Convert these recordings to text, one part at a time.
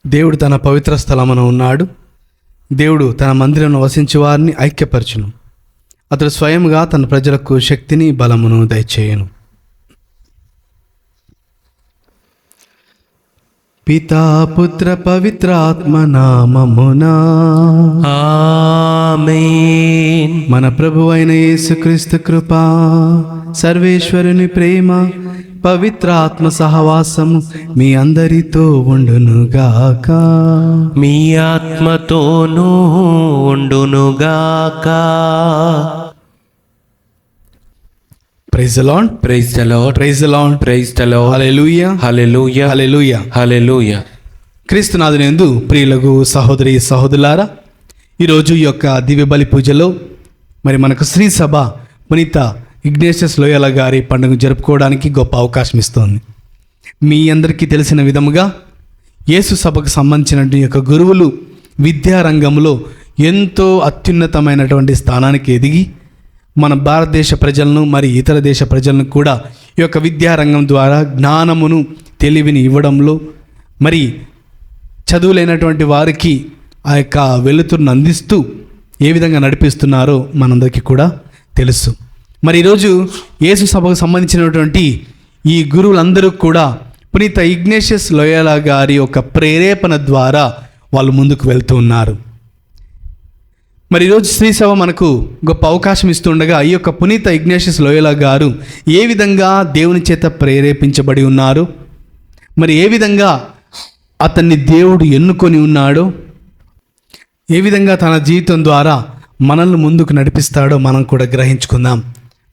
దేవుడు తన పవిత్ర స్థలమున ఉన్నాడు. దేవుడు తన మందిరంలో వసించే వారిని ఐక్యపరచును. అతడు స్వయంగా తన ప్రజలకు శక్తిని బలమును దయచేయను. పితా పుత్ర పవిత్ర ఆత్మ నామమునా ఆమేన్. మన ప్రభువైన యేసుక్రీస్తు కృప, సర్వేశ్వరుని ప్రేమ, పవిత్ర ఆత్మ సహవాసము మీ అందరితో ఉండునుగాక. మీ ఆత్మతోనూ ఉండునుగాక. Praise the Lord, praise the Lord, praise the Lord, praise the Lord. Hallelujah, hallelujah, hallelujah, hallelujah. క్రీస్తునాథునందు ప్రియులకు సహోదరి సహోదరులారా, ఈరోజు ఈ యొక్క దివ్య బలి పూజలో మరి మనకు శ్రీ సభ పునీత ఇగ్నేషియస్ లోయల గారి పండుగ జరుపుకోవడానికి గొప్ప అవకాశం ఇస్తోంది. మీ అందరికీ తెలిసిన విధముగా యేసు సభకు సంబంధించిన యొక్క గురువులు విద్యారంగంలో ఎంతో అత్యున్నతమైనటువంటి స్థానానికి ఎదిగి మన భారతదేశ ప్రజలను మరి ఇతర దేశ ప్రజలను కూడా ఈ యొక్క విద్యారంగం ద్వారా జ్ఞానమును తెలివిని ఇవ్వడంలో మరి చదువులైనటువంటి వారికి ఆ యొక్క వెలుతురును అందిస్తూ ఏ విధంగా నడిపిస్తున్నారో మనందరికీ కూడా తెలుసు. మరి ఈరోజు యేసు సభకు సంబంధించినటువంటి ఈ గురువులందరూ కూడా పునీత ఇగ్నేషియస్ లోయలా గారి యొక్క ప్రేరేపణ ద్వారా వాళ్ళు ముందుకు వెళ్తూ ఉన్నారు. మరి ఈరోజు శ్రీ సభ మనకు గొప్ప అవకాశం ఇస్తుండగా ఈ యొక్క పునీత ఇగ్నేషియస్ లోయలా గారు ఏ విధంగా దేవుని చేత ప్రేరేపించబడి ఉన్నారు, మరి ఏ విధంగా అతన్ని దేవుడు ఎన్నుకొని ఉన్నాడో, ఏ విధంగా తన జీవితం ద్వారా మనల్ని ముందుకు నడిపిస్తాడో మనం కూడా గ్రహించుకుందాం.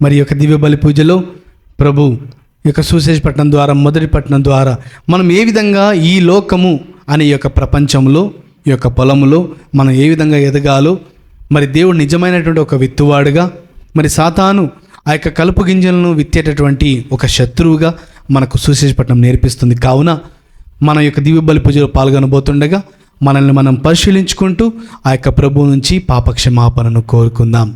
మరి యొక్క దివ్య బలి పూజలో ప్రభు యొక్క సువిశేష పట్టణం ద్వారా, మొదటి పట్టణం ద్వారా మనం ఏ విధంగా ఈ లోకము అనే యొక్క ప్రపంచంలో, ఈ యొక్క పొలములో మనం ఏ విధంగా ఎదగాలో, మరి దేవుడు నిజమైనటువంటి ఒక విత్తువాడుగా, మరి సాతాను ఆ యొక్క కలుపు గింజలను విత్తేటటువంటి ఒక శత్రువుగా మనకు సువిశేష పట్టణం నేర్పిస్తుంది. కావున మన యొక్క దివ్య బలి పూజలో పాల్గొనబోతుండగా మనల్ని మనం పరిశీలించుకుంటూ ఆ యొక్క ప్రభువు నుంచి పాపక్షమాపణను కోరుకుందాం.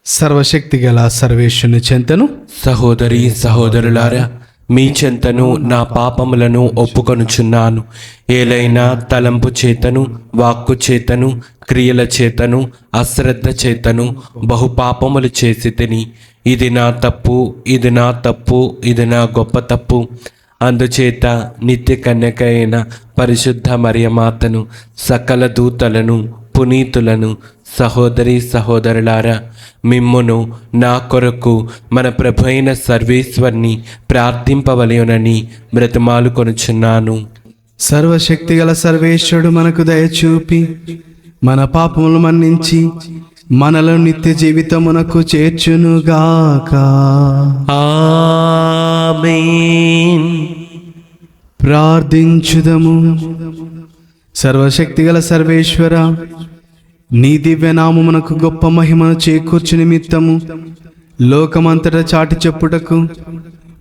సర్వశక్తి గల సర్వేశ్వరుని చెంతను సహోదరి సహోదరులారా, మీ చెంతను నా పాపములను ఒప్పుకొనుచున్నాను. ఏలైనా తలంపు చేతను, వాక్కు చేతను, క్రియల చేతను, అశ్రద్ధ చేతను బహు పాపములు చేసి తిని, ఇది నా తప్పు, ఇది నా తప్పు, ఇది నా గొప్ప తప్పు. అందుచేత నిత్య కన్యక అయిన పరిశుద్ధ మరియమాతను, సకల దూతలను, పునీతులను, సహోదరి సహోదరులారా, మిమ్మును నా కొరకు మన ప్రభు అయిన సర్వేశ్వరుని ప్రార్థింపవలెనని బ్రతిమాలుకొనుచున్నాను. సర్వశక్తిగల సర్వేశ్వరుడు మనకు దయచూపి మన పాపములు మన్నించి మనలో నిత్య జీవితమునకు చేర్చునుగాక. ఆమేన్. ప్రార్థించుదము. సర్వశక్తిగల సర్వేశ్వర, నీ దివ్యనామమునకు గొప్ప మహిమను చేకూర్చు నిమిత్తము లోకమంతటా చాటి చెప్పుటకు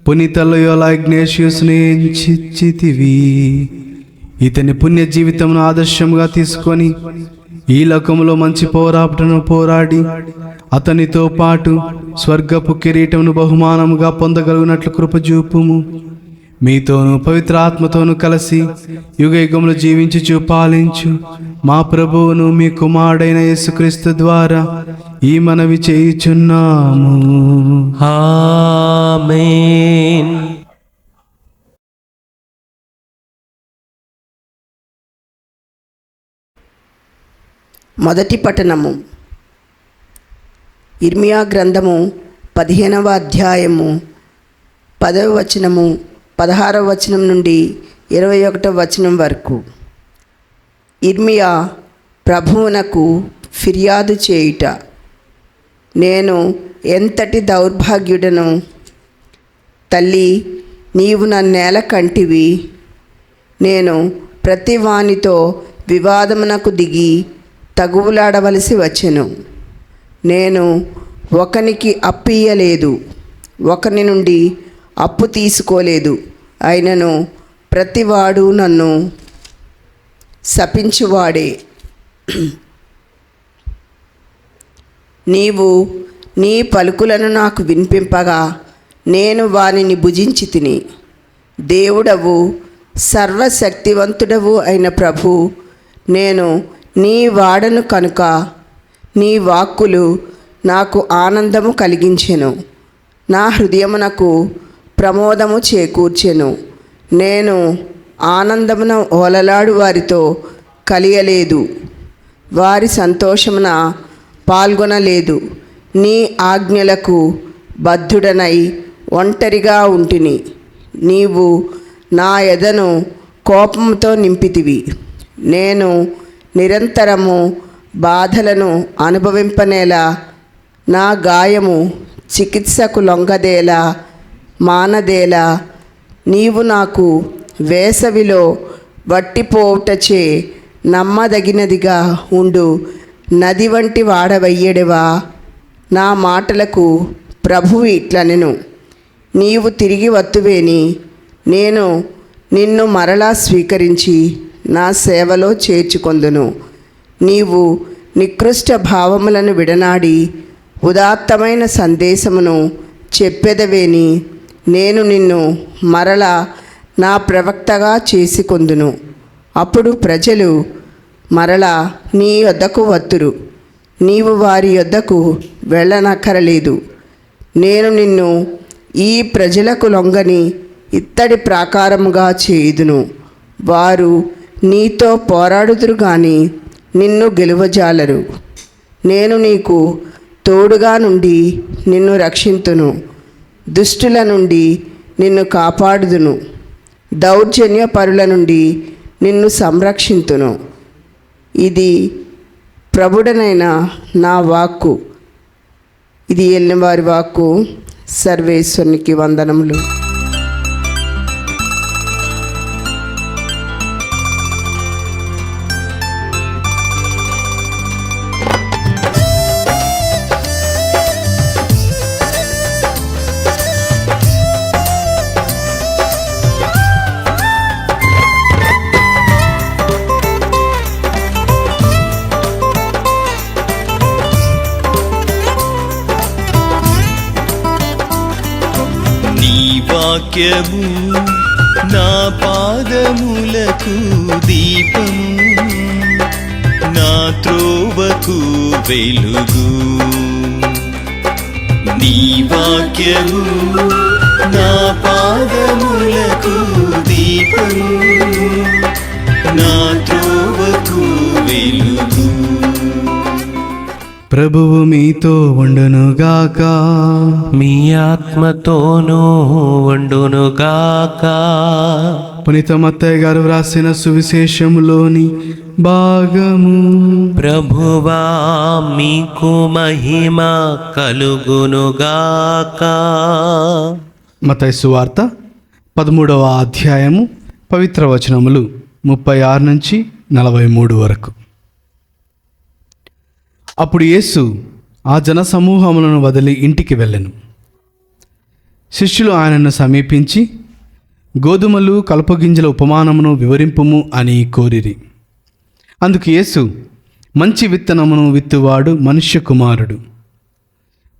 పునీత లోయోలా ఇగ్నేషియస్ని ఎంచితివి. ఇతని పుణ్య జీవితమును ఆదర్శంగా తీసుకొని ఈ లోకములో మంచి పోరాటను పోరాడి అతనితో పాటు స్వర్గపు కిరీటమును బహుమానముగా పొందగలిగినట్లు కృపజూపుము. మీతోనూ పవిత్ర ఆత్మతోనూ కలిసి యుగయుగములు జీవించుచు పాలించు మా ప్రభువును మీ కుమారుడైన యేసుక్రీస్తు ద్వారా ఈ మనవి చేయుచున్నాము. ఆమేన్. మొదటి పఠనము. ఇర్మియా గ్రంథము 15వ అధ్యాయము 10వ వచనము 16వ వచనం నుండి 21వ వచనం వరకు. ఇర్మియా ప్రభువునకు ఫిర్యాదు చేయుట. నేను ఎంతటి దౌర్భాగ్యుడను! తల్లి, నీవు నన్నేల కంటివి. నేను ప్రతి వానితో వివాదమునకు దిగి తగువులాడవలసి వచ్చెను. నేను ఒకనికి అప్పియ్యలేదు, ఒకని నుండి అప్పు తీసుకోలేదు. అయినను ప్రతివాడు నన్ను శపించువాడే. నీవు నీ పలుకులను నాకు వినిపింపగా నేను వానిని భుజించి తిని. దేవుడవు, సర్వశక్తివంతుడవు అయిన ప్రభు, నేను నీ వాడను కనుక నీ వాక్కులు నాకు ఆనందము కలిగించెను, నా హృదయమునకు ప్రమోదము చేకూర్చెను. నేను ఆనందమున ఓలలాడు వారితో కలియలేదు, వారి సంతోషమున పాల్గొనలేదు. నీ ఆజ్ఞలకు బద్ధుడనై ఒంటరిగా ఉంటిని. నీవు నా ఎదను కోపంతో నింపితివి. నేను నిరంతరము బాధలను అనుభవింపనేలా, నా గాయము చికిత్సకు లొంగదేలా మానదేలా. నీవు నాకు వేసవిలో వట్టిపోవుటచే నమ్మదగినదిగా ఉండు నది వంటి వాడవయ్యెడవా. నా మాటలకు ప్రభువు ఇట్లనెను, నీవు తిరిగి వత్తువేని నేను నిన్ను మరలా స్వీకరించి నా సేవలో చేర్చుకొందును. నీవు నికృష్ట భావములను విడనాడి ఉదాత్తమైన సందేశమును చెప్పెదవేని నేను నిన్ను మరలా నా ప్రవక్తగా చేసుకొందును. అప్పుడు ప్రజలు మరలా నీ యొద్దకు వత్తురు, నీవు వారి యొద్దకు వెళ్ళనక్కరలేదు. నేను నిన్ను ఈ ప్రజలకు లొంగని ఇత్తడి ప్రాకారముగా చేయుదును. వారు నీతో పోరాడుదురు గాని నిన్ను గెలువజాలరు. నేను నీకు తోడుగా నుండి నిన్ను రక్షింతును, దుష్టుల నుండి నిన్ను కాపాడుదును, దౌర్జన్యపరుల నుండి నిన్ను సంరక్షింతును. ఇది ప్రభుడనైన నా వాక్కు. ఇది ఎల్లినవారి వాక్కు. సర్వేశ్వరునికి వందనములు. వాక్యము నా పాదములకు దీపము, నా త్రోవకు వెలుగు. నీ వాక్యము నా పాదములకు ప్రభువు మీతో ఉండునుగాక. మీ ఆత్మతోనూ ఉండునుగాక. పునీత మత్తయ్య గారు వ్రాసిన సువిశేషములోని భాగము. ప్రభువా మీకు మహిమ కలుగునుగాక. మత్తయి సువార్త 13వ అధ్యాయము పవిత్ర వచనములు 36 నుంచి 43 వరకు. అప్పుడు యేసు ఆ జనసమూహములను వదిలి ఇంటికి వెళ్ళెను. శిష్యులు ఆయనను సమీపించి, గోధుమలు కలుపగింజల ఉపమానమును వివరింపుము అని కోరిరి. అందుకు యేసు, మంచి విత్తనమును విత్తువాడు మనుష్య కుమారుడు,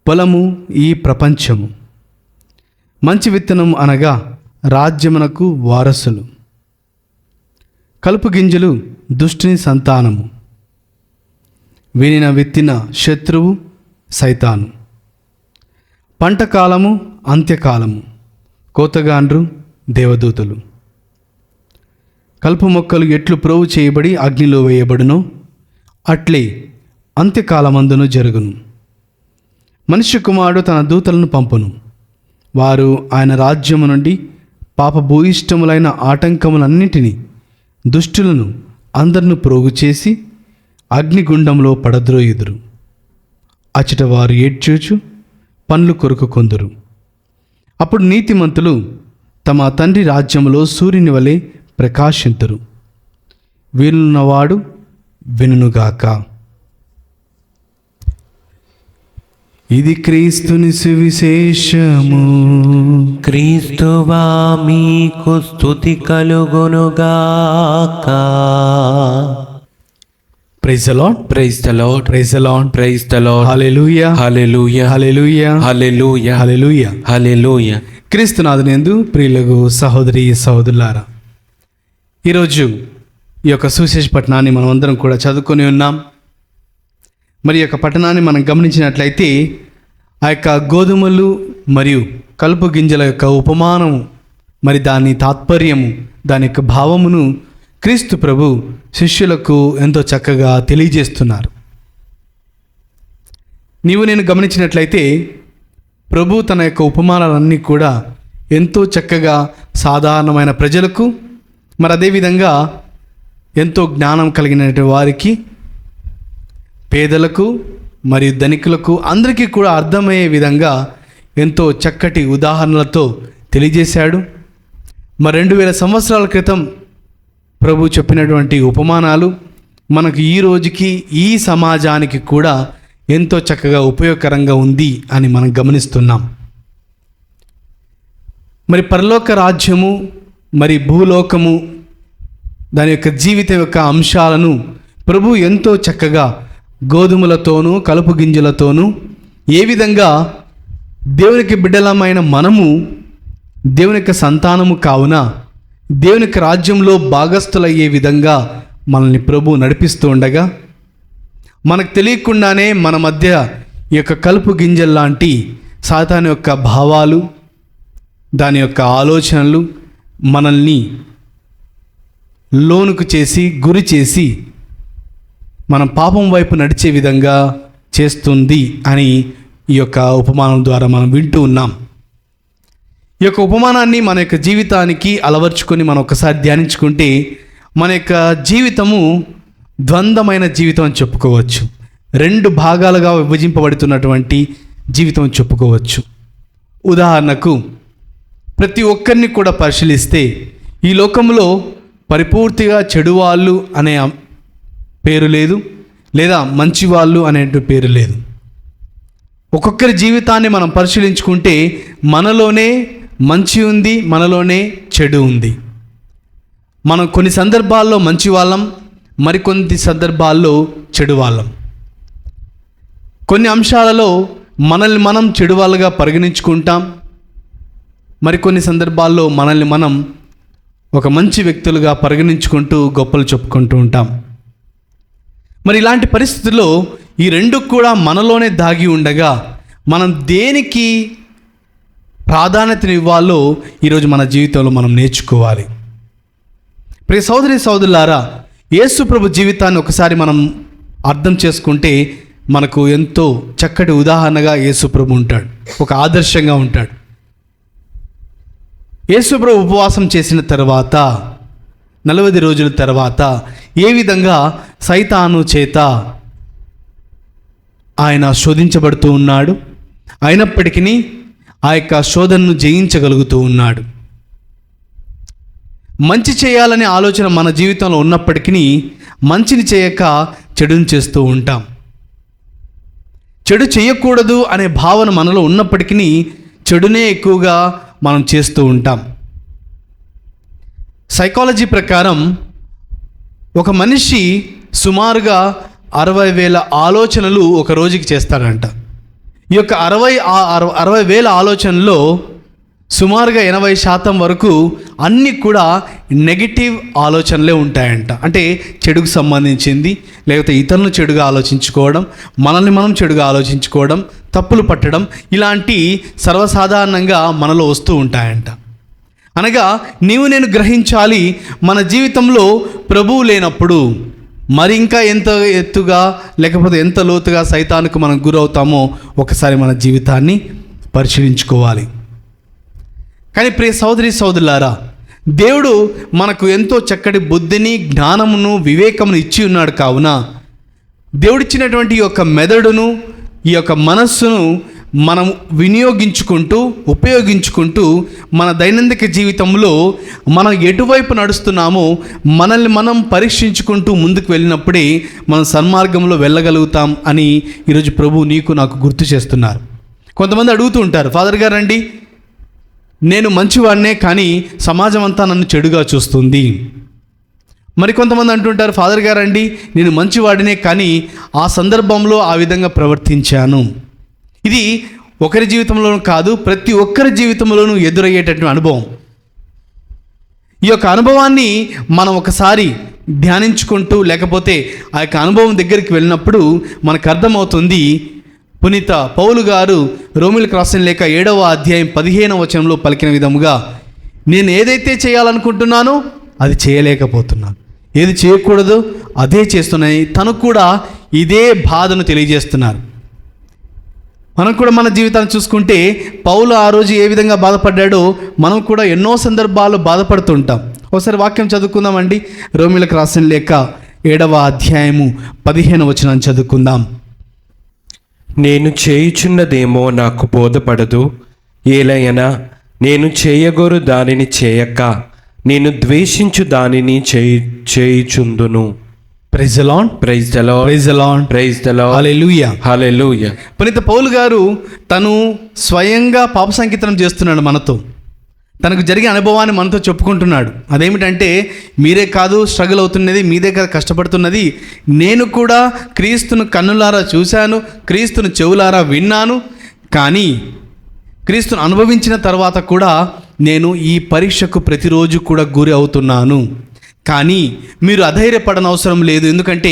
పొలము ఈ ప్రపంచము. మంచి విత్తనం అనగా రాజ్యమునకు వారసులు, కలుపు గింజలు దుష్టుని సంతానము. వినిన విత్తిన శత్రువు సైతాను. పంట కాలము అంత్యకాలము, కోతగాండ్రు దేవదూతలు. కలుపు మొక్కలు ఎట్లు ప్రోవు చేయబడి అగ్నిలో వేయబడునో అట్లే అంత్యకాలమందును జరుగును. మనుష్య కుమారుడు తన దూతలను పంపును. వారు ఆయన రాజ్యము నుండి పాపభూయిష్టములైన ఆటంకములన్నిటినీ, దుష్టులను అందరిని ప్రోగు చేసి అగ్నిగుండంలో పడద్రోయుదురు. అచట వారు ఏడ్చూచు పండ్లు కొరుకుకొందురు. అప్పుడు నీతిమంతులు తమ తండ్రి రాజ్యములో సూర్యుని వలె ప్రకాశింతురు. వీలున్నవాడు వినుగాక. ఇది క్రీస్తుని సువిశేషము. క్రీస్తువా మీకు స్తుతి కలుగునుగాక. Praise the Lord. Praise the Lord. Praise the Lord. Praise the Lord. Hallelujah. Hallelujah. Hallelujah. Hallelujah. Hallelujah. Hallelujah. క్రీస్తునాథునందు ప్రియులకు సహోదరి సహోదరులారా, ఈరోజు ఈ యొక్క సువిశేష పట్టణాన్ని మనం అందరం కూడా చదువుకొని ఉన్నాం. మరి ఈ యొక్క పట్టణాన్ని మనం గమనించినట్లయితే ఆ యొక్క గోధుమలు మరియు కలుపు గింజల యొక్క ఉపమానము, మరి దాని తాత్పర్యము, దాని యొక్క భావమును క్రీస్తు ప్రభు శిష్యులకు ఎంతో చక్కగా తెలియజేస్తున్నారు. నీవు నేను గమనించినట్లయితే ప్రభు తన యొక్క ఉపమానాలన్నీ కూడా ఎంతో చక్కగా సాధారణమైన ప్రజలకు, మరి అదేవిధంగా ఎంతో జ్ఞానం కలిగిన వారికి, పేదలకు మరియు ధనికులకు అందరికీ కూడా అర్థమయ్యే విధంగా ఎంతో చక్కటి ఉదాహరణలతో తెలియజేశాడు. మరి 2000 సంవత్సరాల క్రితం ప్రభు చెప్పినటువంటి ఉపమానాలు మనకు ఈ రోజుకి, ఈ సమాజానికి కూడా ఎంతో చక్కగా ఉపయోగకరంగా ఉంది అని మనం గమనిస్తున్నాం. మరి పరలోక రాజ్యము, మరి భూలోకము, దాని యొక్క జీవితం యొక్క అంశాలను ప్రభు ఎంతో చక్కగా గోధుమలతోనూ కలుపు గింజలతోనూ ఏ విధంగా దేవునికి బిడ్డలమైన మనము దేవుని యొక్క సంతానము కావున దేవుని యొక్క రాజ్యంలో భాగస్థులయ్యే విధంగా మనల్ని ప్రభు నడిపిస్తూ ఉండగా, మనకు తెలియకుండానే మన మధ్య ఈ యొక్క కలుపు గింజల్లాంటి సాతాను యొక్క భావాలు, దాని యొక్క ఆలోచనలు మనల్ని లోనుకు చేసి, గురి చేసి మనం పాపం వైపు నడిచే విధంగా చేస్తుంది అని ఈ యొక్క ఉపమానం ద్వారా మనం వింటూ ఉన్నాం. ఈ యొక్క ఉపమానాన్ని మన యొక్క జీవితానికి అలవర్చుకొని మనం ఒకసారి ధ్యానించుకుంటే మన యొక్క జీవితము ద్వంద్వమైన జీవితం అని చెప్పుకోవచ్చు. 2 భాగాలుగా విభజింపబడుతున్నటువంటి జీవితం అని చెప్పుకోవచ్చు. ఉదాహరణకు ప్రతి ఒక్కరిని కూడా పరిశీలిస్తే ఈ లోకంలో పరిపూర్తిగా చెడు వాళ్ళు అనే పేరు లేదు, లేదా మంచి వాళ్ళు అనే పేరు లేదు. ఒక్కొక్కరి జీవితాన్ని మనం పరిశీలించుకుంటే మనలోనే మంచి ఉంది, మనలోనే చెడు ఉంది. మనం కొన్ని సందర్భాల్లో మంచి వాళ్ళం, మరికొన్ని సందర్భాల్లో చెడు వాళ్ళం. కొన్ని అంశాలలో మనల్ని మనం చెడు వాళ్ళగా పరిగణించుకుంటాం, మరికొన్ని సందర్భాల్లో మనల్ని మనం ఒక మంచి వ్యక్తులుగా పరిగణించుకుంటూ గొప్పలు చెప్పుకుంటూ ఉంటాం. మరి ఇలాంటి పరిస్థితుల్లో ఈ 2 కూడా మనలోనే దాగి ఉండగా మనం దేనికి ప్రాధాన్యతను ఇవ్వాలో ఈరోజు మన జీవితంలో మనం నేర్చుకోవాలి. ప్రియ సోదరి సోదరులారా, యేసు ప్రభు జీవితాన్ని ఒకసారి మనం అర్థం చేసుకుంటే మనకు ఎంతో చక్కటి ఉదాహరణగా యేసుప్రభు ఉంటాడు, ఒక ఆదర్శంగా ఉంటాడు. యేసుప్రభు ఉపవాసం చేసిన తర్వాత 40 రోజుల తర్వాత ఏ విధంగా సైతాను చేత ఆయన శోధించబడుతూ ఉన్నాడు, అయినప్పటికీ ఆ యొక్క శోధనను జయించగలుగుతూ ఉన్నాడు. మంచి చేయాలనే ఆలోచన మన జీవితంలో ఉన్నప్పటికీ మంచిని చేయక చెడుని చేస్తూ ఉంటాం. చెడు చేయకూడదు అనే భావన మనలో ఉన్నప్పటికీ చెడునే ఎక్కువగా మనం చేస్తూ ఉంటాం. సైకాలజీ ప్రకారం ఒక మనిషి సుమారుగా 60,000 ఆలోచనలు ఒక రోజుకి చేస్తాడంట. ఈ యొక్క 60,000 ఆలోచనల్లో సుమారుగా 80% వరకు అన్నీ కూడా నెగిటివ్ ఆలోచనలే ఉంటాయంట. అంటే చెడుకు సంబంధించింది, లేకపోతే ఇతరులను చెడుగా ఆలోచించుకోవడం, మనల్ని మనం చెడుగా ఆలోచించుకోవడం, తప్పులు పట్టడం, ఇలాంటి సర్వసాధారణంగా మనలో వస్తూ ఉంటాయంట. అనగా నీవు నేను గ్రహించాలి, మన జీవితంలో ప్రభువు లేనప్పుడు మరి ఇంకా ఎంత ఎత్తుగా లేకపోతే ఎంత లోతుగా సైతానుకు మనం గురవుతామో ఒకసారి మన జీవితాన్ని పరిశీలించుకోవాలి. కానీ ప్రియ సోదరి సోదరులారా, దేవుడు మనకు ఎంతో చక్కటి బుద్ధిని, జ్ఞానమును, వివేకమును ఇచ్చి ఉన్నాడు. కావున దేవుడిచ్చినటువంటి ఈ యొక్క మెదడును, ఈ యొక్క మనస్సును మనం వినియోగించుకుంటూ, ఉపయోగించుకుంటూ మన దైనందిక జీవితంలో మనం ఎటువైపు నడుస్తున్నామో మనల్ని మనం పరీక్షించుకుంటూ ముందుకు వెళ్ళినప్పుడే మనం సన్మార్గంలో వెళ్ళగలుగుతాం అని ఈరోజు ప్రభు నీకు నాకు గుర్తు చేస్తున్నారు. కొంతమంది అడుగుతూ ఉంటారు, ఫాదర్ గారు అండి, నేను మంచివాడినే కానీ సమాజం అంతా నన్ను చెడుగా చూస్తుంది. మరికొంతమంది అంటుంటారు, ఫాదర్ గారు అండి, నేను మంచివాడినే కానీ ఆ సందర్భంలో ఆ విధంగా ప్రవర్తించాను. ఇది ఒకరి జీవితంలోనూ కాదు, ప్రతి ఒక్కరి జీవితంలోనూ ఎదురయ్యేటటువంటి అనుభవం. ఈ యొక్క అనుభవాన్ని మనం ఒకసారి ధ్యానించుకుంటూ లేకపోతే ఆ యొక్క అనుభవం దగ్గరికి వెళ్ళినప్పుడు మనకు అర్థమవుతుంది. పునీత పౌలు గారు రోమిలకు రాసిన లేఖ 7వ అధ్యాయం 15వ వచనంలో పలికిన విధముగా, నేను ఏదైతే చేయాలనుకుంటున్నానో అది చేయలేకపోతున్నాను, ఏది చేయకూడదు అదే చేస్తున్నాయి. తను కూడా ఇదే బాధను తెలియజేస్తున్నారు. మనం కూడా మన జీవితాన్ని చూసుకుంటే పౌలు ఆ రోజు ఏ విధంగా బాధపడ్డాడో మనం కూడా ఎన్నో సందర్భాల్లో బాధపడుతుంటాం. ఒకసారి వాక్యం చదువుకుందామండి. రోమిలకు రాసిన లేఖ 7వ అధ్యాయము 15వ వచనం చదువుకుందాం. నేను చేయుచున్నదేమో నాకు బోధపడదు, ఏలయనా నేను చేయగోరు దానిని చేయక నేను ద్వేషించు దానిని చేయుచుందును. Praise the Lord, praise the Lord, praise the Lord, praise the Lord, hallelujah, hallelujah. పునీత పౌలు గారు తను స్వయంగా పాప సంకీర్తనం చేస్తున్నాడు. మనతో తనకు జరిగే అనుభవాన్ని మనతో చెప్పుకుంటున్నాడు. అదేమిటంటే, మీరే కాదు స్ట్రగుల్ అవుతున్నది, మీదే కాదు కష్టపడుతున్నది, నేను కూడా క్రీస్తును కన్నులారా చూశాను, క్రీస్తును చెవులారా విన్నాను, కానీ క్రీస్తును అనుభవించిన తర్వాత కూడా నేను ఈ పరీక్షకు ప్రతిరోజు కూడా గురి అవుతున్నాను. కానీ మీరు అధైర్యపడనవసరం లేదు, ఎందుకంటే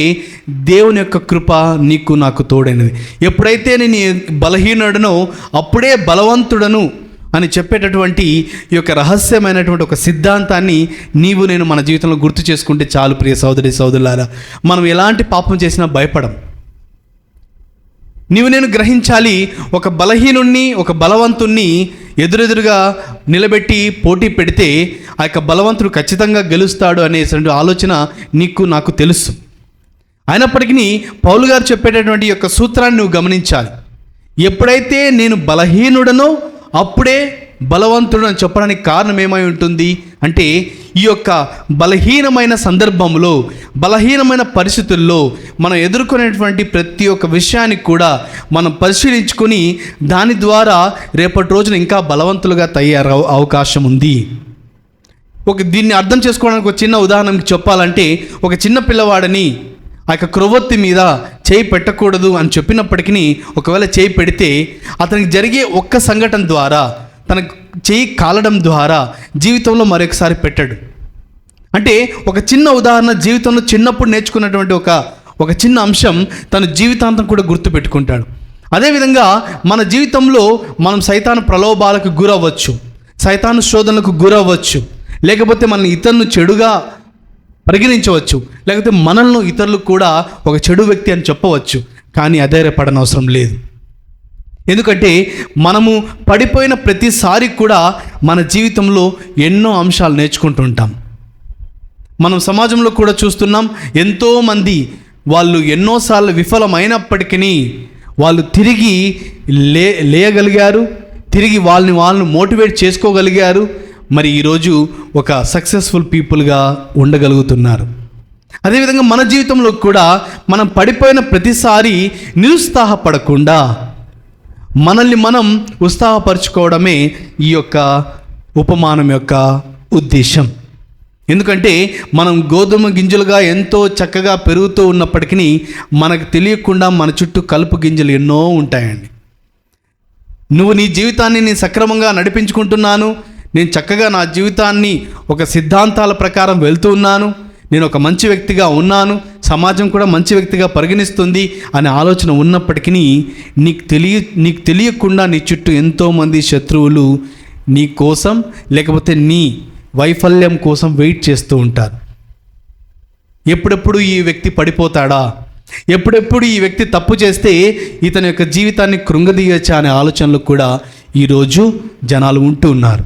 దేవుని యొక్క కృప నీకు నాకు తోడైనది. ఎప్పుడైతే నేను బలహీనుడనో అప్పుడే బలవంతుడను అని చెప్పేటటువంటి ఈ యొక్క రహస్యమైనటువంటి ఒక సిద్ధాంతాన్ని నీవు నేను మన జీవితంలో గుర్తు చేసుకుంటే చాలు. ప్రియ సోదరి సోదరులారా, మనం ఎలాంటి పాపం చేసినా భయపడం. నీవు నేను గ్రహించాలి, ఒక బలహీనుణ్ణి ఒక బలవంతుణ్ణి ఎదురెదురుగా నిలబెట్టి పోటీ పెడితే ఆ యొక్క బలవంతుడు ఖచ్చితంగా గెలుస్తాడు అనేటువంటి ఆలోచన నీకు నాకు తెలుసు. అయినప్పటికీ పౌలు గారు చెప్పేటటువంటి యొక్క సూత్రాన్ని నువ్వు గమనించాలి. ఎప్పుడైతే నేను బలహీనుడనో అప్పుడే బలవంతుడు అని చెప్పడానికి కారణం ఏమై ఉంటుంది అంటే, ఈ యొక్క బలహీనమైన సందర్భంలో, బలహీనమైన పరిస్థితుల్లో మనం ఎదుర్కొనేటువంటి ప్రతి ఒక్క విషయానికి కూడా మనం పరిశీలించుకొని దాని ద్వారా రేపటి రోజున ఇంకా బలవంతులుగా తయారు అవకాశం ఉంది. దీన్ని అర్థం చేసుకోవడానికి ఒక చిన్న ఉదాహరణకి చెప్పాలంటే, ఒక చిన్న పిల్లవాడిని ఆ యొక్క క్రొవ్వొత్తి మీద చేయి పెట్టకూడదు అని చెప్పినప్పటికీ ఒకవేళ చేయి పెడితే అతనికి జరిగే ఒక్క సంఘటన ద్వారా, తన చేయి కాలడం ద్వారా జీవితంలో మరొకసారి పెట్టాడు. అంటే ఒక చిన్న ఉదాహరణ, జీవితంలో చిన్నప్పుడు నేర్చుకున్నటువంటి ఒక చిన్న అంశం తన జీవితాంతం కూడా గుర్తుపెట్టుకుంటాడు. అదేవిధంగా మన జీవితంలో మనం సైతాను ప్రలోభాలకు గురవ్వచ్చు, సైతాను శోధనలకు గురవ్వచ్చు, లేకపోతే మనల్ని ఇతరులను చెడుగా పరిగణించవచ్చు, లేకపోతే మనల్ని ఇతరులు కూడా ఒక చెడు వ్యక్తి అని చెప్పవచ్చు. కానీ అధైర్యపడనవసరం లేదు. ఎందుకంటే మనము పడిపోయిన ప్రతిసారి కూడా మన జీవితంలో ఎన్నో అంశాలు నేర్చుకుంటూ ఉంటాం. మనం సమాజంలో కూడా చూస్తున్నాం, ఎంతోమంది వాళ్ళు ఎన్నోసార్లు విఫలమైనప్పటికీ వాళ్ళు తిరిగి లేయగలిగారు, తిరిగి వాళ్ళని మోటివేట్ చేసుకోగలిగారు. మరి ఈరోజు ఒక సక్సెస్ఫుల్ పీపుల్గా ఉండగలుగుతున్నారు. అదేవిధంగా మన జీవితంలో కూడా మనం పడిపోయిన ప్రతిసారి నిరుత్సాహపడకుండా మనల్ని మనం ఉత్సాహపరచుకోవడమే ఈ యొక్క ఉపమానం యొక్క ఉద్దేశం. ఎందుకంటే మనం గోధుమ గింజలుగా ఎంతో చక్కగా పెరుగుతూ ఉన్నప్పటికీ మనకు తెలియకుండా మన చుట్టూ కలుపు గింజలు ఎన్నో ఉంటాయండి. నువ్వు నీ జీవితాన్ని నేను సక్రమంగా నడిపించుకుంటున్నాను, నేను చక్కగా నా జీవితాన్ని ఒక సిద్ధాంతాల ప్రకారం వెళ్తూ ఉన్నాను, నేను ఒక మంచి వ్యక్తిగా ఉన్నాను, సమాజం కూడా మంచి వ్యక్తిగా పరిగణిస్తుంది అనే ఆలోచన ఉన్నప్పటికీ నీకు తెలియకుండా నీ చుట్టూ ఎంతోమంది శత్రువులు నీ కోసం లేకపోతే నీ వైఫల్యం కోసం వెయిట్ చేస్తూ ఉంటారు. ఎప్పుడెప్పుడు ఈ వ్యక్తి పడిపోతాడా, ఎప్పుడెప్పుడు ఈ వ్యక్తి తప్పు చేస్తే ఇతని యొక్క జీవితాన్ని కృంగదీయచ్చా అనే ఆలోచనలు కూడా ఈరోజు జనాలు ఉంటూ ఉన్నారు.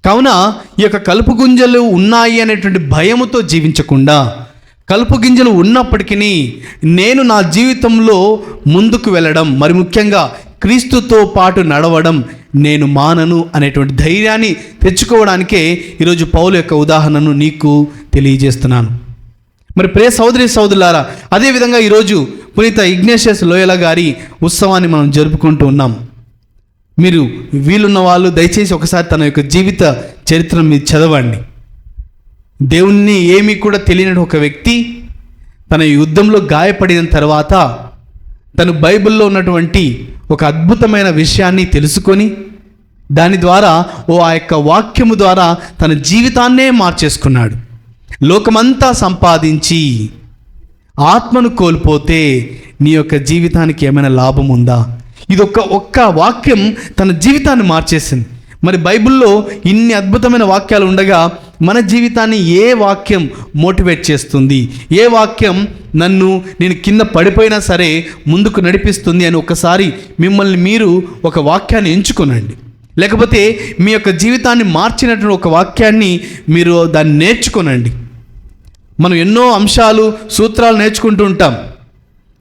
కావున ఈ యొక్క కలుపు గింజలు ఉన్నాయి అనేటువంటి భయముతో జీవించకుండా, కలుపు గింజలు ఉన్నప్పటికీ నేను నా జీవితంలో ముందుకు వెళ్ళడం, మరి ముఖ్యంగా క్రీస్తుతో పాటు నడవడం నేను మానను అనేటువంటి ధైర్యాన్ని తెచ్చుకోవడానికే ఈరోజు పౌలు యొక్క ఉదాహరణను నీకు తెలియజేస్తున్నాను. మరి ప్రియ సోదరి సోదరులారా, అదేవిధంగా ఈరోజు పునీత ఇగ్నేషియస్ లోయల గారి ఉత్సవాన్ని మనం జరుపుకుంటూ ఉన్నాం. మీరు వీలున్న వాళ్ళు దయచేసి ఒకసారి తన యొక్క జీవిత చరిత్రను మీరు చదవండి. దేవుణ్ణి ఏమీ కూడా తెలియని ఒక వ్యక్తి తన యుద్ధంలో గాయపడిన తర్వాత తను బైబిల్లో ఉన్నటువంటి ఒక అద్భుతమైన విషయాన్ని తెలుసుకొని దాని ద్వారా ఆ యొక్క వాక్యము ద్వారా తన జీవితాన్నే మార్చేసుకున్నాడు. లోకమంతా సంపాదించి ఆత్మను కోల్పోతే నీ యొక్క జీవితానికి ఏమైనా లాభం ఉందా? ఇది ఒక్క వాక్యం తన జీవితాన్ని మార్చేసింది. మరి బైబిల్లో ఇన్ని అద్భుతమైన వాక్యాలు ఉండగా మన జీవితాన్ని ఏ వాక్యం మోటివేట్ చేస్తుంది, ఏ వాక్యం నేను కింద పడిపోయినా సరే ముందుకు నడిపిస్తుంది అని ఒకసారి మిమ్మల్ని మీరు ఒక వాక్యాన్ని ఎంచుకోనండి. లేకపోతే మీ యొక్క జీవితాన్ని మార్చినటువంటి ఒక వాక్యాన్ని మీరు దాన్ని నేర్చుకోనండి. మనం ఎన్నో అంశాలు సూత్రాలు నేర్చుకుంటూ ఉంటాం.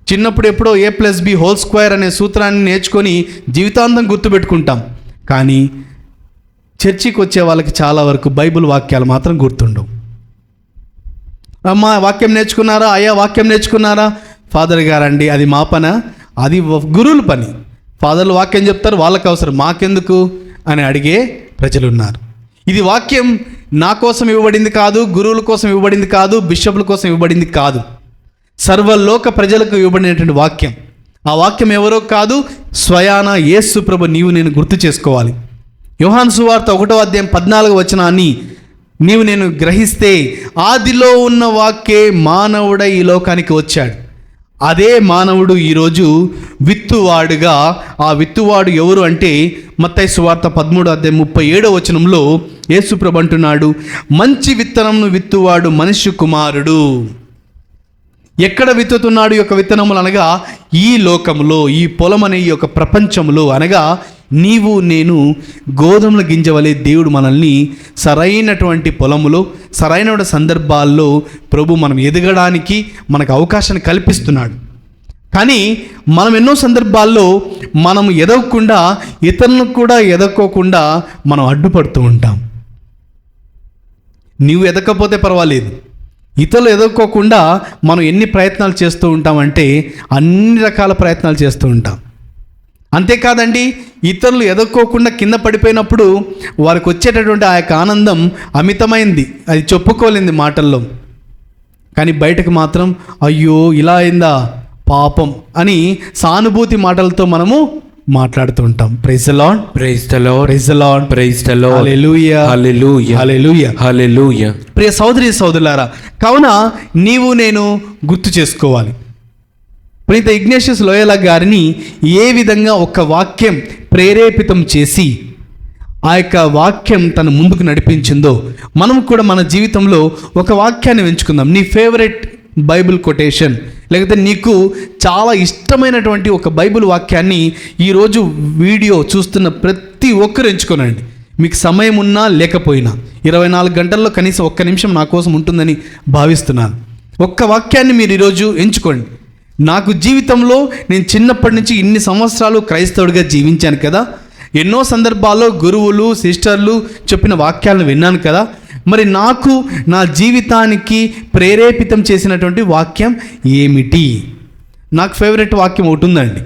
చిన్నప్పుడు ఎప్పుడో A+B² అనే సూత్రాన్ని నేర్చుకొని జీవితాంతం గుర్తుపెట్టుకుంటాం. కానీ చర్చికి వచ్చే వాళ్ళకి చాలా వరకు బైబిల్ వాక్యాలు మాత్రం గుర్తుండవు. అమ్మ వాక్యం నేర్చుకున్నారా, అయ్యా వాక్యం నేర్చుకున్నారా? ఫాదర్ గారండి అది మా పని, అది గురువుల పని. ఫాదర్లు వాక్యం చెప్తారు, వాళ్ళకి అవసరం, మాకెందుకు అని అడిగే ప్రజలు ఉన్నారు. ఇది వాక్యం నా కోసం ఇవ్వబడింది కాదు, గురువుల కోసం ఇవ్వబడింది కాదు, బిషప్ల కోసం ఇవ్వబడింది కాదు, సర్వలోక ప్రజలకు ఇవ్వబడినటువంటి వాక్యం. ఆ వాక్యం ఎవరో కాదు, స్వయాన యేసు ప్రభు నీవు నేను గుర్తు చేసుకోవాలి. యోహాను సువార్త 1:14 నీవు నేను గ్రహిస్తే ఆదిలో ఉన్న వాక్యే మానవుడై ఈ లోకానికి వచ్చాడు. అదే మానవుడు ఈరోజు విత్తువాడుగా, ఆ విత్తువాడు ఎవరు అంటే మత్తయి సువార్త 13:37 యేసు ప్రభు అంటున్నాడు, మంచి విత్తనంను విత్తువాడు మనుష్య కుమారుడు. ఎక్కడ విత్తుతున్నాడు ఈ యొక్క విత్తనములు అనగా ఈ లోకములో, ఈ పొలం అనే ఈ యొక్క ప్రపంచంలో, అనగా నీవు నేను గోధుమల గింజ వలె దేవుడు మనల్ని సరైనటువంటి పొలములో సరైన సందర్భాల్లో ప్రభు మనం ఎదగడానికి మనకు అవకాశాన్ని కల్పిస్తున్నాడు. కానీ మనం ఎన్నో సందర్భాల్లో మనం ఎదగకుండా, ఇతరులకు కూడా ఎదక్కోకుండా మనం అడ్డుపడుతూ ఉంటాం. నీవు ఎదగకపోతే పర్వాలేదు, ఇతరులు ఎదుర్కోకుండా మనం ఎన్ని ప్రయత్నాలు చేస్తూ ఉంటామంటే అన్ని రకాల ప్రయత్నాలు చేస్తూ ఉంటాం. అంతేకాదండి, ఇతరులు ఎదుర్కోకుండా కింద పడిపోయినప్పుడు వారికి వచ్చేటటువంటి ఆ యొక్క ఆనందం అమితమైంది, అది చెప్పుకోలేంది మాటల్లో. కానీ బయటకు మాత్రం అయ్యో ఇలా అయిందా పాపం అని సానుభూతి మాటలతో మనము మాట్లాడుతూ ఉంటాం. Praise the Lord, praise the Lord, praise the Lord, praise the Lord, hallelujah, hallelujah, hallelujah, hallelujah. ప్రియ సోదరి సోదరులారా, కావున నీవు నేను గుర్తు చేసుకోవాలి. పునీత ఇగ్నేషియస్ లోయల గారిని ఏ విధంగా ఒక వాక్యం ప్రేరేపితం చేసి ఆ యొక్క వాక్యం తను ముందుకు నడిపించిందో మనం కూడా మన జీవితంలో ఒక వాక్యాన్ని ఎంచుకుందాం. నీ ఫేవరెట్ బైబిల్ కొటేషన్, లేకపోతే నీకు చాలా ఇష్టమైనటువంటి ఒక బైబిల్ వాక్యాన్ని ఈరోజు వీడియో చూస్తున్న ప్రతి ఒక్కరు ఎంచుకోనండి. మీకు సమయం ఉన్నా లేకపోయినా 24 గంటల్లో కనీసం ఒక్క నిమిషం నా కోసం ఉంటుందని భావిస్తున్నాను. ఒక్క వాక్యాన్ని మీరు ఈరోజు ఎంచుకోండి. నాకు జీవితంలో నేను చిన్నప్పటి నుంచి ఇన్ని సంవత్సరాలు క్రైస్తవుడిగా జీవించాను కదా, ఎన్నో సందర్భాల్లో గురువులు సిస్టర్లు చెప్పిన వాక్యాలను విన్నాను కదా, మరి నాకు నా జీవితానికి ప్రేరేపితం చేసినటువంటి వాక్యం ఏమిటి? నాకు ఫేవరెట్ వాక్యం ఒకటి ఉందండి.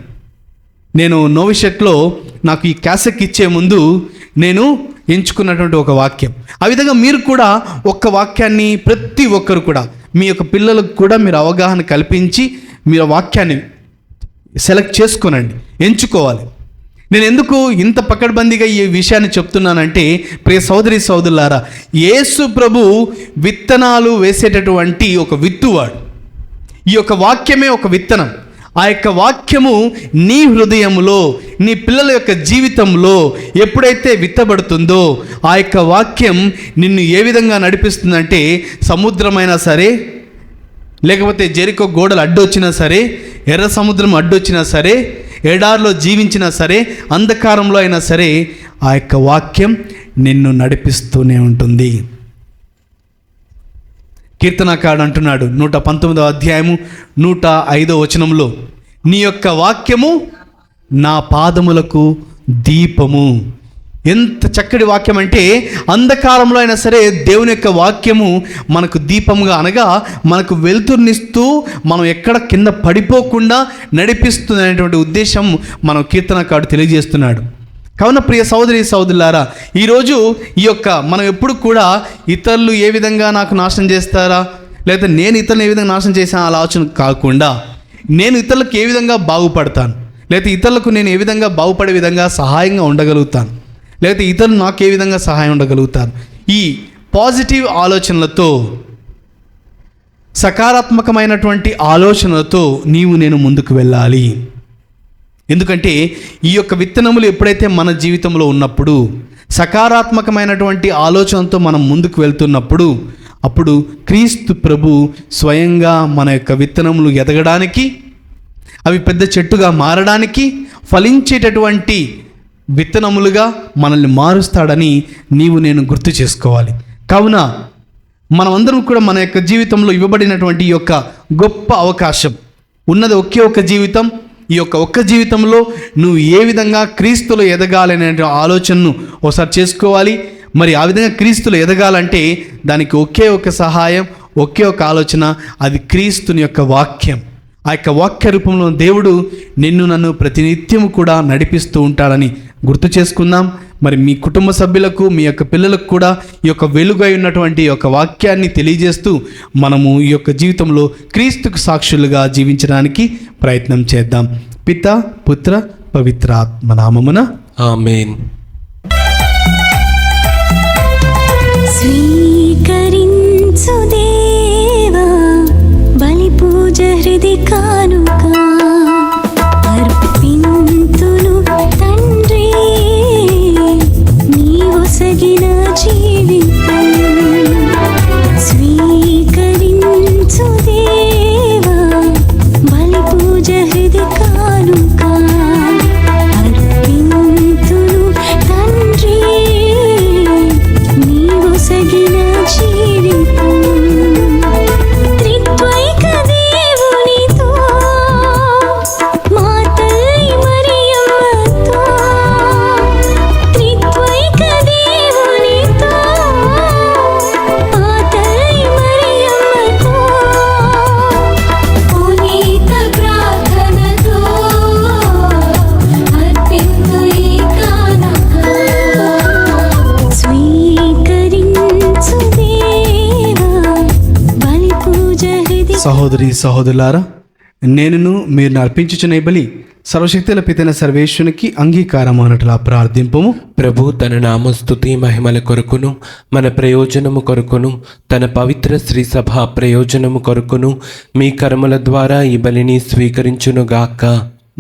నేను నోవిషెట్లో నాకు ఈ క్యాసెట్ ఇచ్చే ముందు నేను ఎంచుకున్నటువంటి ఒక వాక్యం. ఆ విధంగా మీరు కూడా ఒక్క వాక్యాన్ని ప్రతి ఒక్కరు కూడా మీ యొక్క పిల్లలకు కూడా మీరు అవగాహన కల్పించి మీరు వాక్యాన్ని సెలెక్ట్ చేసుకోనండి, ఎంచుకోవాలి. నేను ఎందుకు ఇంత పకడ్బందీగా ఈ విషయాన్ని చెప్తున్నానంటే, ప్రియ సోదరి సోదరులారా, యేసు ప్రభు విత్తనాలు వేసేటటువంటి ఒక విత్తువాడు. ఈ యొక్క వాక్యమే ఒక విత్తనం. ఆ యొక్క వాక్యము నీ హృదయంలో, నీ పిల్లల యొక్క జీవితంలో ఎప్పుడైతే విత్తబడుతుందో ఆ యొక్క వాక్యం నిన్ను ఏ విధంగా నడిపిస్తుందంటే, సముద్రమైనా సరే, లేకపోతే జెరికో గోడలు అడ్డొచ్చినా సరే, ఎర్ర సముద్రం అడ్డొచ్చినా సరే, ఎడారిలో జీవించినా సరే, అంధకారంలో అయినా సరే, ఆ యొక్క వాక్యం నిన్ను నడిపిస్తూనే ఉంటుంది. కీర్తనకారుడు అంటున్నాడు 119వ అధ్యాయము 105వ వచనంలో, నీ యొక్క వాక్యము నా పాదములకు దీపము. ఎంత చక్కటి వాక్యం అంటే, అంధకారంలో అయినా సరే దేవుని యొక్క వాక్యము మనకు దీపముగా, అనగా మనకు వెలుతురునిస్తూ మనం ఎక్కడ కింద పడిపోకుండా నడిపిస్తుంది అనేటువంటి ఉద్దేశం మనం కీర్తనకారుడు తెలియజేస్తున్నాడు. కావున ప్రియ సోదరి సోదరులారా, ఈరోజు ఈ యొక్క మనం ఎప్పుడు కూడా ఇతరులు ఏ విధంగా నాకు నాశనం చేస్తారా, లేదా నేను ఇతరులను ఏ విధంగా నాశనం చేశాను అలా ఆలోచన కాకుండా, నేను ఇతరులకు ఏ విధంగా బాగుపడతాను, లేకపోతే ఇతరులకు నేను ఏ విధంగా బాగుపడే విధంగా సహాయంగా ఉండగలుగుతాను, లేకపోతే ఇతరులు నాకు ఏ విధంగా సహాయం ఉండగలుగుతారు, ఈ పాజిటివ్ ఆలోచనలతో, సకారాత్మకమైనటువంటి ఆలోచనలతో నీవు నేను ముందుకు వెళ్ళాలి. ఎందుకంటే ఈ యొక్క విత్తనములు ఎప్పుడైతే మన జీవితంలో ఉన్నప్పుడు, సకారాత్మకమైనటువంటి ఆలోచనతో మనం ముందుకు వెళ్తున్నప్పుడు, అప్పుడు క్రీస్తు ప్రభు స్వయంగా మన యొక్క విత్తనములు ఎదగడానికి, అవి పెద్ద చెట్టుగా మారడానికి, ఫలించేటటువంటి విత్తనములుగా మనల్ని మారుస్తాడని నీవు నేను గుర్తు చేసుకోవాలి. కావున మనమందరం కూడా మన యొక్క జీవితంలో ఇవ్వబడినటువంటి ఈ యొక్క గొప్ప అవకాశం ఉన్నది, ఒకే ఒక్క జీవితం. ఈ యొక్క ఒక్క జీవితంలో నువ్వు ఏ విధంగా క్రీస్తులో ఎదగాలనే ఆలోచనను ఒకసారి చేసుకోవాలి. మరి ఆ విధంగా క్రీస్తులో ఎదగాలంటే దానికి ఒకే ఒక సహాయం, ఒకే ఒక ఆలోచన, అది క్రీస్తుని యొక్క వాక్యం. ఆ యొక్క వాక్య రూపంలో దేవుడు నిన్ను నన్ను ప్రతినిత్యము కూడా నడిపిస్తూ ఉంటాడని గుర్తు చేసుకుందాం. మరి మీ కుటుంబ సభ్యులకు, మీ యొక్క పిల్లలకు కూడా ఈ యొక్క వెలుగై ఉన్నటువంటి ఈ యొక్క వాక్యాన్ని తెలియజేస్తూ మనము ఈ యొక్క జీవితంలో క్రీస్తుకు సాక్షులుగా జీవించడానికి ప్రయత్నం చేద్దాం. పిత, పుత్ర, పవిత్ర ఆత్మ నామమున ఆమేన్. స్వీకరించు దేవా బలి పూజ హృది కానుక, అర్పింతును తండ్రి నీవొసగిన జీవితం. స్వీకరించు దేవా బలి పూజ హృది కానుక, అర్పింతును తండ్రి నీవొసగిన జీవితం. త్రిత్వైక దేవునితో, మా తల్లి మరియమ్మతో, త్రిత్వైక దేవునితో, మా తల్లి మరియమ్మతో, పునీత ప్రార్థనతో అర్పింతు ఈ కానుక. స్వీకరించు దేవా బలి పూజ హృది. సహోదరి సహోదరులారా, నేనును మీరు అర్పించుచున్న ఈ బలి సర్వశక్తుల పితైన సర్వేశ్వరునికి అంగీకారం అన్నట్లా ప్రార్థింపము. ప్రభు తన నామస్తుతి మహిమల కొరకును, మన ప్రయోజనము కొరకును, తన పవిత్ర శ్రీ సభ ప్రయోజనము కొరకును మీ కర్మల ద్వారా ఈ బలిని స్వీకరించునుగాక.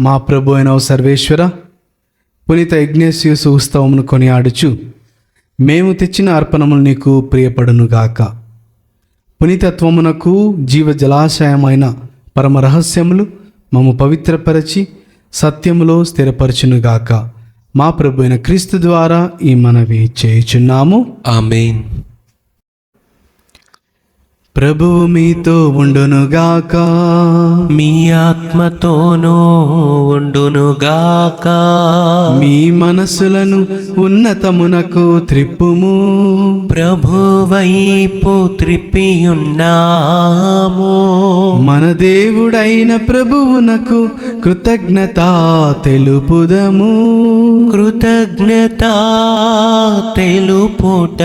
మా ప్రభు అయిన సర్వేశ్వర, పునీత ఇగ్నేసియస్ ఉత్సవమును కొనియాడుచు మేము తెచ్చిన అర్పణములు నీకు ప్రియపడునుగాక. పునీతత్వమునకు జీవ జలాశయమైన పరమ రహస్యములు మమ్ము పవిత్రపరచి సత్యములో స్థిరపరచునుగాక. మా ప్రభు అయిన క్రీస్తు ద్వారా ఈ మనవి చేయుచున్నాము. ఆమేన్. ప్రభువు మీతో ఉండునుగాక. మీ ఆత్మతోనూ ఉండునుగాక. మీ మనసులను ఉన్నతమునకు త్రిప్పుము. ప్రభువైపు త్రిప్పియున్నాము. మన దేవుడైన ప్రభువునకు కృతజ్ఞత తెలుపుదము. కృతజ్ఞత తెలుపుట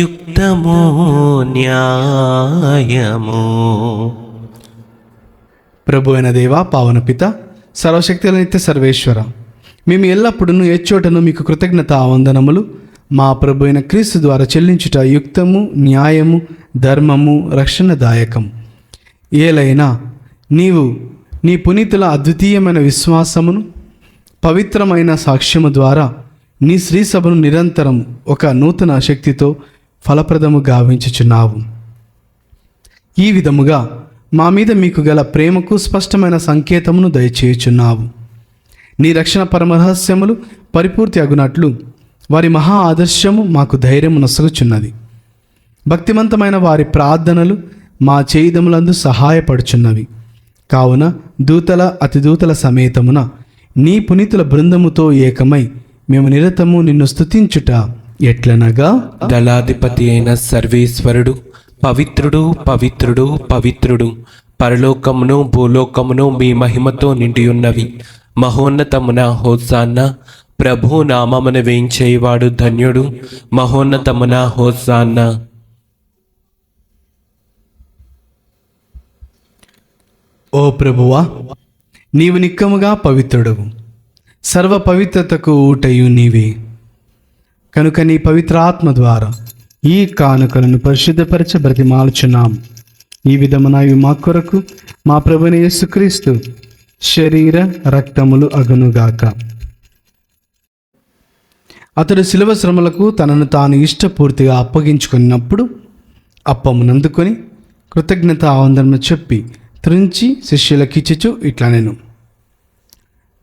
యుక్తము న్యాయము. ప్రభు అయిన దేవ, పావన పిత, సర్వశక్తుల నిత్య సర్వేశ్వర, మేము ఎల్లప్పుడూ ఎచ్చోటను మీకు కృతజ్ఞత వందనములు మా ప్రభు అయిన క్రీస్తు ద్వారా చెల్లించుట యుక్తము, న్యాయము, ధర్మము, రక్షణదాయకం. ఏలైనా నీవు నీ పునీతుల అద్వితీయమైన విశ్వాసమును పవిత్రమైన సాక్ష్యము ద్వారా నీ శ్రీసభను నిరంతరం ఒక నూతన శక్తితో ఫలప్రదము గావించుచున్నావు. ఈ విధముగా మా మీద మీకు గల ప్రేమకు స్పష్టమైన సంకేతమును దయచేయుచున్నావు. నీ రక్షణ పరమరహస్యములు పరిపూర్తి అగునట్లు వారి మహా ఆదర్శము మాకు ధైర్యము నొసగుచున్నది. భక్తిమంతమైన వారి ప్రార్థనలు మా చేయిదములందు సహాయపడుచున్నవి. కావున దూతల అతిదూతల సమేతమున నీ పునీతుల బృందముతో ఏకమై మేము నిరతము నిన్ను స్తుతించుట ఎట్లనగా, దళాధిపతి అయిన సర్వేశ్వరుడు పవిత్రుడు పవిత్రుడు పవిత్రుడు, పరలోకమును భూలోకమును మీ మహిమతో నిండియున్నవి. మహోన్నతమున హోసాన్నా. ప్రభు నామమున వేయించేవాడు ధన్యుడు. మహోన్నతమున హోసాన్నా. ఓ ప్రభువా, నీవు నిక్కముగా పవిత్రుడవు, సర్వ పవిత్రతకు ఊటయు నీవే. కనుక నీ పవిత్ర ఆత్మ ద్వారా ఈ కానుకలను పరిశుద్ధపరచ బ్రతిమాలుచున్నాం. ఈ విధమున ఇవి మా కొరకు మా ప్రభువైన యేసుక్రీస్తు శరీర రక్తములు అగునుగాక. అతడు శిలువ శ్రమలకు తనను తాను ఇష్టపూర్తిగా అప్పగించుకున్నప్పుడు అప్పమునందుకొని కృతజ్ఞత ఆవందనము చెప్పి త్రుంచి శిష్యులకిచ్చుచు ఇట్లనెను,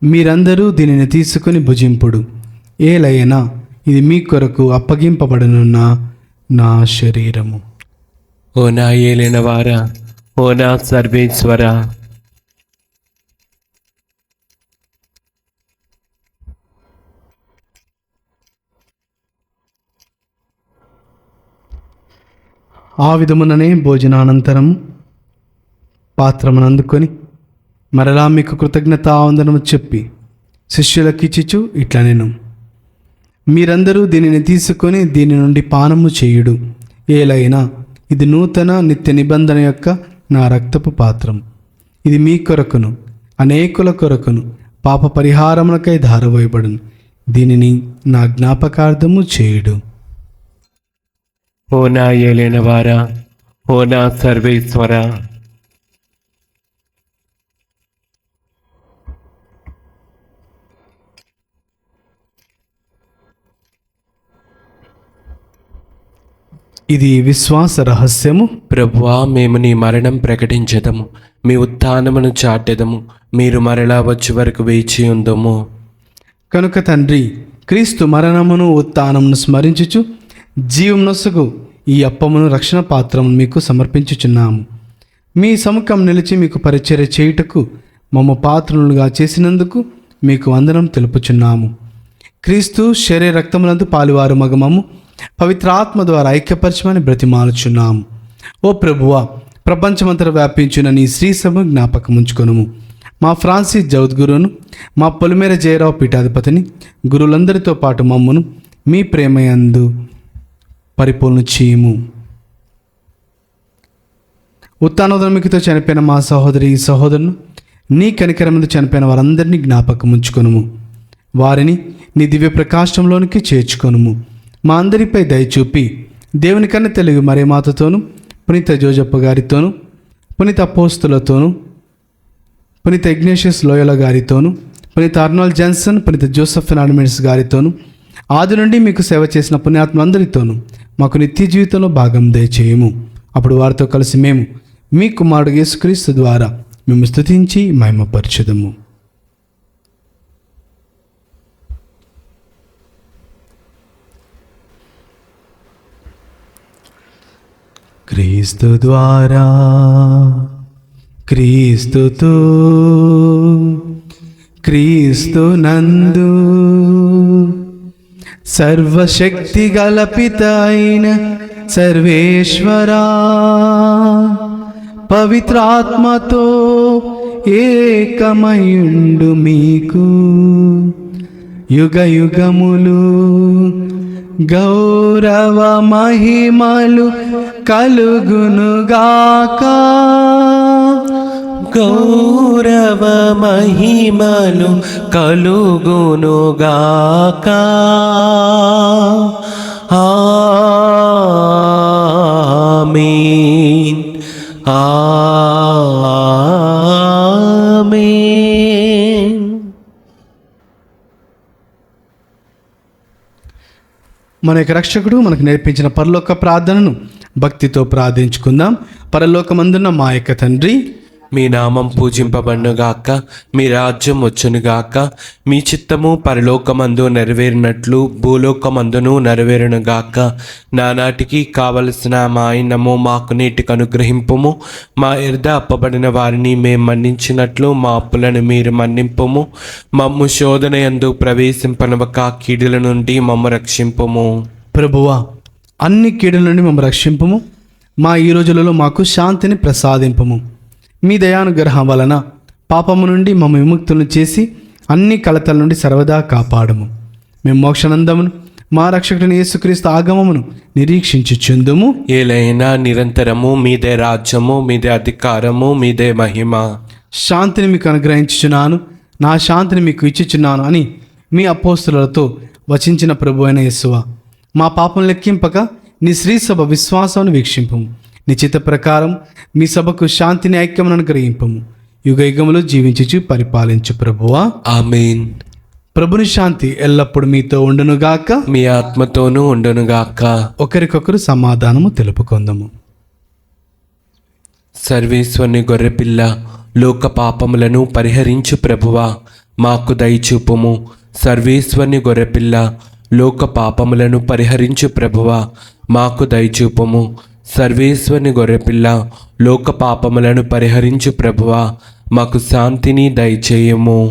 మీరందరూ దీనిని తీసుకుని భుజింపుడు. ఏలైనా ఇది మీ కొరకు అప్పగింపబడనున్న నా శరీరము. ఓ నా ఏలిన వారా, ఓ నా సర్వేశ్వర, ఆ విధముననే భోజనానంతరము పాత్రమును అందుకొని మరలా మీకు కృతజ్ఞత ఆవందనము చెప్పి శిష్యులకిచ్చిచు ఇట్లనెను, మీరందరూ దీనిని తీసుకొని దీని నుండి పానము చేయుడు. ఏలైనా ఇది నూతన నిత్య నిబంధన యొక్క నా రక్తపు పాత్రం. ఇది మీ కొరకును అనేకుల కొరకును పాప పరిహారమునకై ధారవేయబడును. దీనిని నా జ్ఞాపకార్థము చేయుడు. ఓ నా ఏలిన వారా, ఓ నా సర్వేశ్వర, ఇది విశ్వాస రహస్యము. ప్రభువా, మేము నీ మరణం ప్రకటించదము, మీ ఉత్థానమును చాటెదము. మీరు మరలా వచ్చే వరకు వేచి ఉందము. కనుక తండ్రి, క్రీస్తు మరణమును ఉత్థానమును స్మరించుచు జీవం నొసగు ఈ అప్పమును రక్షణ పాత్రమును మీకు సమర్పించుచున్నాము. మీ సముఖం నిలిచి మీకు పరిచర్య చేయుటకు మమ్మ పాత్రలుగా చేసినందుకు మీకు వందనం తెలుపుచున్నాము. క్రీస్తు శరీర రక్తములందు పాలువారు మగమము పవిత్ర ఆత్మ ద్వారా ఐక్యపరచమని బ్రతిమాలుచున్నాము. ఓ ప్రభువా, ప్రపంచమంతటా వ్యాపించిన నీ శ్రీసభ జ్ఞాపకం ఉంచుకొనుము. మా ఫ్రాన్సిస్ జౌద్గురును, మా పొలిమేర జయరావు పీఠాధిపతిని, గురువులందరితో పాటు మమ్మను మీ ప్రేమయందు పరిపూర్ణ చేయము. ఉత్తానోదమికితో చనిపోయిన మా సహోదరి సహోదరును, నీ కనికరమందు చనిపోయిన వారందరినీ జ్ఞాపకం ఉంచుకొనుము. వారిని నీ దివ్య ప్రకాశంలోనికి చేర్చుకొనుము. మా అందరిపై దయచూపి దేవుని కన్నా తెలుగు మరే మాతతోనూ, పునీత జోజప్ప గారితోనూ, పునీత అపోస్తులతోనూ, పునీత ఇగ్నేషియస్ లోయల గారితోనూ, పునీత అర్నాల్డ్ జాన్సన్, పునీత జోసెఫ్ నార్మెంట్స్ గారితోనూ, ఆది నుండి మీకు సేవ చేసిన పుణ్యాత్మలందరితోనూ మాకు నిత్య జీవితంలో భాగం దయచేయము. అప్పుడు వారితో కలిసి మేము మీ కుమారుడు యేసుక్రీస్తు ద్వారా మేము స్తుతించి మహిమపరచుదము. క్రీస్తు ద్వారా క్రీస్తుతో క్రీస్తు నందు సర్వశక్తి గల పిత అయిన సర్వేశ్వరా, పవిత్రాత్మతో ఏకమయుండు మీకు యుగ యుగములు గౌరవ మహిమలు కలుగునుగాక. గౌరవ మహిమలు కలుగునుగాక. ఆమేన్. ఆమేన్. మన యొక్క రక్షకుడు మనకు నేర్పించిన పరలోక ప్రార్థనను భక్తితో ప్రార్థించుకుందాం. పరలోకమందున్న మా యొక్క తండ్రి, మీ నామం పూజింపబడునుగాక, మీ రాజ్యం వచ్చునుగాక, మీ చిత్తము పరలోకమందు నెరవేరినట్లు భూలోకమందును నెరవేరునుగాక. నానాటికి కావలసిన మా ఆయనము మాకు నేటికి అనుగ్రహింపుము. మా ఎర్ద అప్పబడిన వారిని మేము మన్నించినట్లు మా అప్పులను మీరు మన్నింపుము. మమ్ము శోధన యందు ప్రవేశింపనవక కీడుల నుండి మమ్ము రక్షింపుము. ప్రభువా, అన్ని కీడుల నుండి మమ్మల్ని రక్షింపుము. మా ఈ రోజులలో మాకు శాంతిని ప్రసాదింపుము. మీ దయానుగ్రహం వలన పాపము నుండి మమ్మ విముక్తులను చేసి అన్ని కలతల నుండి సర్వదా కాపాడము. మేము మోక్షానందమును మా రక్షకుడిని యేసుక్రీస్తు ఆగమమును నిరీక్షించుచుందుము. ఏలైనా నిరంతరము మీదే రాజ్యము, మీదే అధికారము, మీదే మహిమ. శాంతిని మీకు అనుగ్రహించుచున్నాను, నా శాంతిని మీకు ఇచ్చుచున్నాను అని మీ అపోస్తులతో వచించిన ప్రభు అయిన యేసువా, మా పాపం లెక్కింపక నీ శ్రీ సభ విశ్వాసమును వీక్షింపము. నీ చిత్త ప్రకారం మీ సభకు శాంతిని ఐక్యమును అనుగ్రహింపము. యుగ యుగములు జీవించుచు పరిపాలించు ప్రభువా. ఆమేన్. ప్రభుని శాంతి ఎల్లప్పుడు మీతో ఉండునుగాక, మీ ఆత్మతోనూ ఉండునుగాక. ఒకరికొకరు సమాధానము తెలుపుకొందము. సర్వేశ్వరుని గొర్రెపిల్ల, లోక పాపములను పరిహరించు ప్రభువా, మాకు దయచూపుము. సర్వేశ్వరుని గొర్రెపిల్ల, లోక పాపములను పరిహరించు ప్రభువా, మాకు దయచూపుము. సర్వేశ్వరుని గొర్రెపిల్ల, లోక పాపములను పరిహరించు ప్రభువా, మాకు శాంతిని దయచేయము.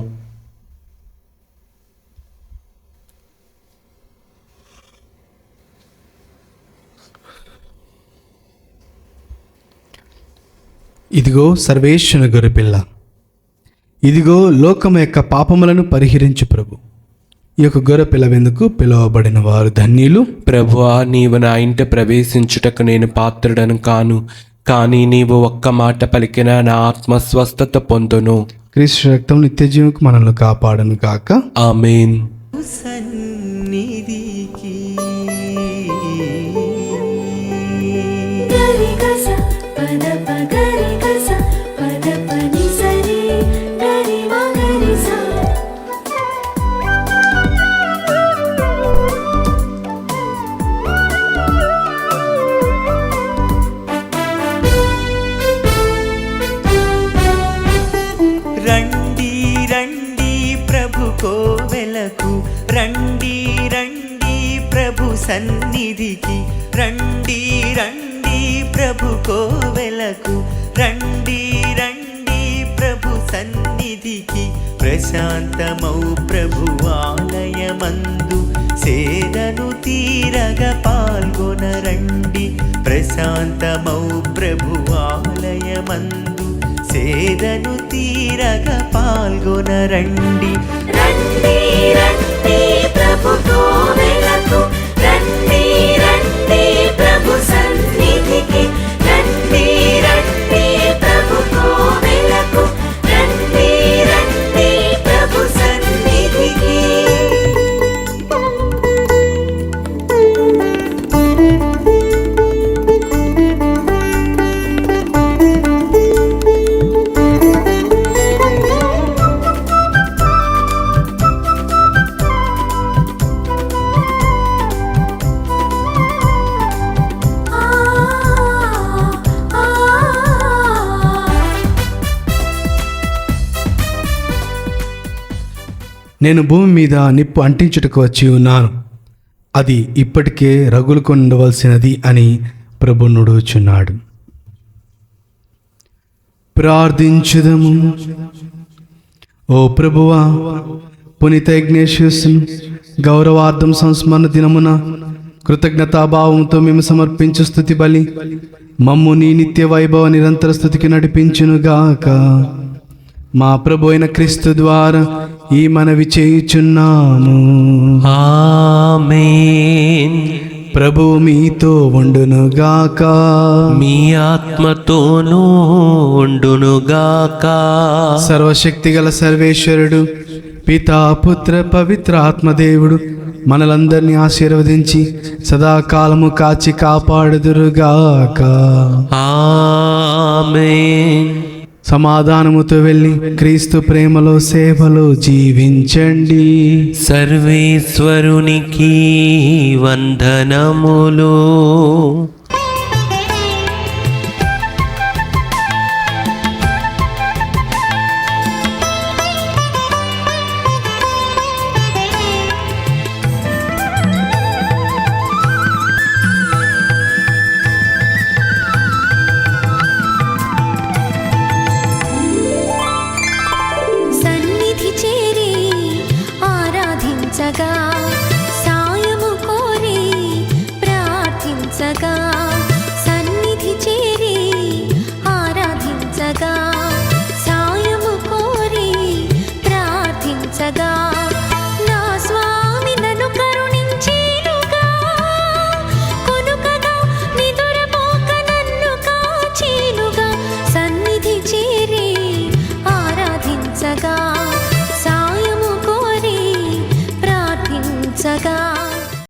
ఇదిగో సర్వేశ్వరుని గొర్రెపిల్ల, ఇదిగో లోకము యొక్క పాపములను పరిహరించు ప్రభు. ఈ యొక్క గొర్రెపిల్ల వెందుకు పిలువబడిన వారు ధన్యులు. ప్రభువా, నీవు నా ఇంట ప్రవేశించుటకు నేను పాత్రుడను కాను, కానీ నీవు ఒక్క మాట పలికిన నా ఆత్మ స్వస్థత పొందును. క్రీస్తు రక్తం నిత్య జీవకు మనల్ని కాపాడను కాక. ఆమేన్. సన్నిధికి గరి గస పద పగరి గస పద పని సరి గరి మగరి సా. రండి రండి ప్రభు కోవెలకు, రండి రండి ప్రభు సన్నిధికి, రండి రండి ప్రభు కోవెలకు, రండి రండి ప్రభు సన్నిధికి. ప్రశాంతమౌ ప్రభు ఆలయమందు సేదను తీరగ పాల్గొనరండి. ప్రశాంతమౌ ప్రభు ఆలయమందు సేదను తీరగ పాల్గొనరండి. రండి రండి ప్రభు కోవెలకు, రండి రండి ప్రభు సన్నిధికి, రండి రండి ప్రభు కోవెలకు, రండి రండి ప్రభు సన్నిధికి. నేను భూమి మీద నిప్పు అంటించుటకు వచ్చి ఉన్నాను, అది ఇప్పటికే రగులుకొని ఉండవలసినది అని ప్రభు నుడుచున్నాడు. ప్రార్థించుదము. ఓ ప్రభువా, పునీత ఇగ్నేషియస్ను గౌరవార్థం సంస్మరణ దినమున కృతజ్ఞతాభావంతో మేము సమర్పించు స్తుతి బలి మమ్ము నీ నిత్య వైభవ నిరంతర స్థుతికి నడిపించునుగాక. మా ప్రభు అయిన క్రీస్తు ద్వారా ఈ మనవి చేయుచున్నాము. ఆమేన్. ప్రభువు మీతో ఉండునుగాక. మీ ఆత్మతోనూ ఉండునుగాక. సర్వశక్తిగల సర్వేశ్వరుడు పితా పుత్ర పవిత్ర ఆత్మదేవుడు మనలందరినీ ఆశీర్వదించి సదాకాలము కాచి కాపాడుదురుగాక. ఆమేన్. సమాధానముతో వెళ్ళి క్రీస్తు ప్రేమలో సేవలో జీవించండి. సర్వేశ్వరునికి వందనములు. సన్నిధి చేరి ఆరాధించగా, సాయము కోరి ప్రార్థించగా, సన్నిధి చేరి ఆరాధించగా, సాయము కోరి ప్రార్థించగా, నా స్వామి నన్ను కరుణించేనుగా, కొనుకగా నిదురపోక నన్ను కాచేనుగా, సన్నిధి చేరి ఆరాధించగా, సాయము కోరి ప్రార్థించగా.